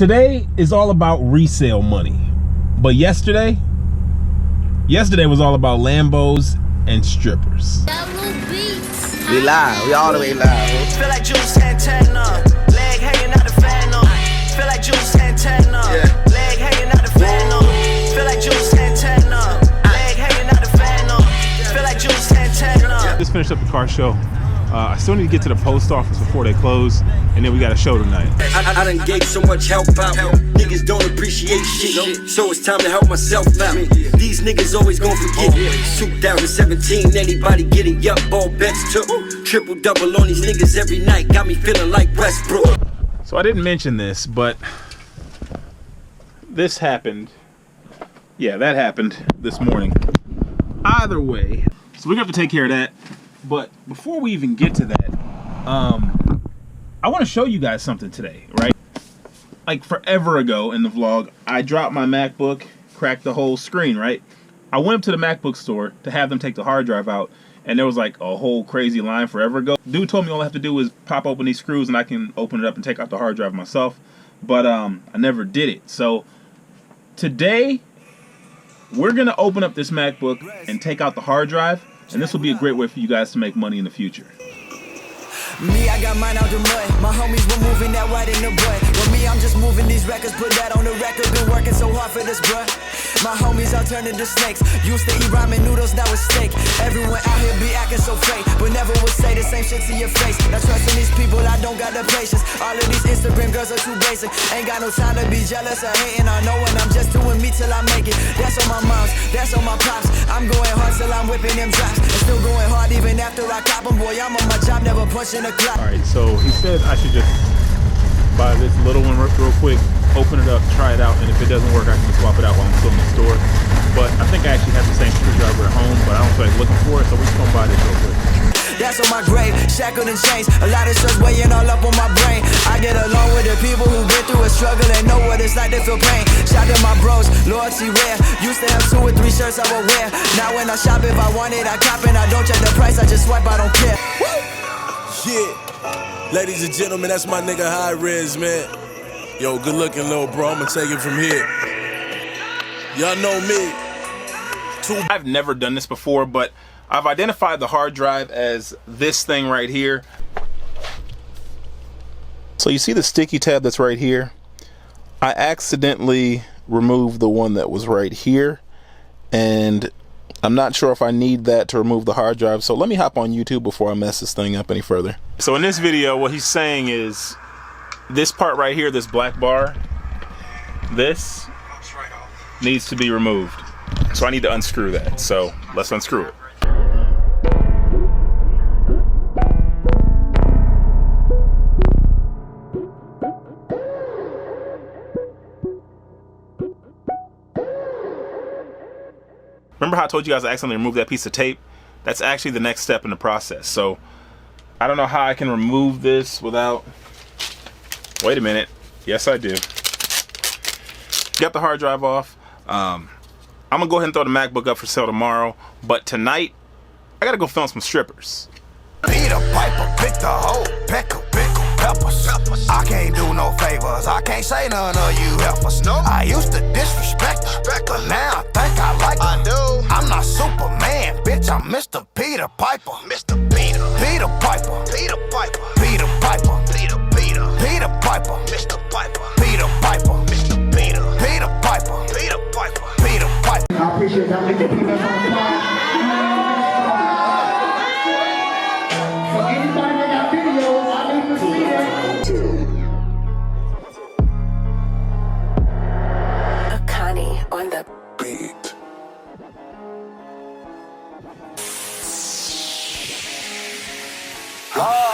Today is all about resale money, but yesterday was all about Lambos and strippers. We live, we all the way live. Feel like Jules Santana, leg hanging out the fan on. Feel like Jules Santana, leg hanging out the fan on. Feel like Jules Santana, leg hanging out the fan on. Feel like Jules Santana. Just finished up the car show. I still need to get to the post office before they close, and then we got a show tonight. I done gave so much help out. Niggas don't appreciate shit, so it's time to help myself out. These niggas always gon' forget. 2017, anybody getting up, all bets took. Triple double on these niggas every night, got me feeling like Westbrook. So I didn't mention this, but this happened. Yeah, that happened this morning. Either way, so we're gonna have to take care of that. But before we even get to that, I want to show you guys something today, right? Like forever ago in the vlog, I dropped my MacBook, cracked the whole screen, right? I went up to the MacBook store to have them take the hard drive out, and there was like a whole crazy line forever ago. Dude told me all I have to do is pop open these screws and I can open it up and take out the hard drive myself. But I never did it. So today, we're gonna open up this MacBook and take out the hard drive. And this will be a great way for you guys to make money in the future. Me, I got mine out the mud. My homies were moving that white in the butt. But me, I'm just moving these records, put that on the record. Been working so hard for this, bruh. My homies are turning to snakes. Used to eat ramen noodles, now it's steak. Everyone out here be acting so fake, but never would say the same shit to your face. Not trusting these people, I don't got the patience. All of these Instagram girls are too basic. Ain't got no time to be jealous or hating on no one. I'm just doing me till I make it. That's on my moms, that's on my pops. I'm going hard till I'm whipping them drops. And still going hard even after I cop them. Boy, I'm on my job, never punching a clock. Alright, so he said I should just buy this little one real quick, open it up, try it out, and if it doesn't work, I can just swap it out while I'm still in the store. But I think I actually have the same screwdriver at home, but I don't feel like looking for it, so we're just gonna buy this real quick. That's on my grave, shackled in chains. A lot of stress weighing all up on my brain. I get along with the people who've been through a struggle and know what it's like to feel pain. Shout to my bros, loyalty rare. Used to have 2 or 3 shirts I would wear. Now when I shop, if I want it, I cop it. I don't check the price, I just swipe, I don't care. Yeah, ladies and gentlemen, that's my nigga High Res, man. Yo, good looking little bro, I'ma take it from here. Y'all know me. I've never done this before, but I've identified the hard drive as this thing right here. So you see the sticky tab that's right here? I accidentally removed the one that was right here, and I'm not sure if I need that to remove the hard drive, so let me hop on YouTube before I mess this thing up any further. So in this video, what he's saying is this part right here, this black bar, this needs to be removed. So I need to unscrew that. So let's unscrew it. Remember how I told you guys I accidentally removed that piece of tape? That's actually the next step in the process. So I don't know how I can remove this without... Wait a minute. Yes, I do. Got the hard drive off. I'm gonna go ahead and throw the MacBook up for sale tomorrow. But tonight, I gotta go film some strippers. Peter Piper picked a whole peck of pickled peppers. I can't do no favors. I can't say none of you heifers. I used to disrespect her, but now I think I like her. I do. I'm not Superman, bitch. I'm Mr. Peter Piper. Mr. Peter. Peter Piper. Peter Piper. Peter Piper. Peter. Peter Piper. Mr. Piper. Peter Piper. Mr. Peter. Peter Piper. Peter Piper. Peter Piper. I appreciate y'all making peanuts on the spot. For anybody that got videos, I need to see that. Akani on the Beat. Ah.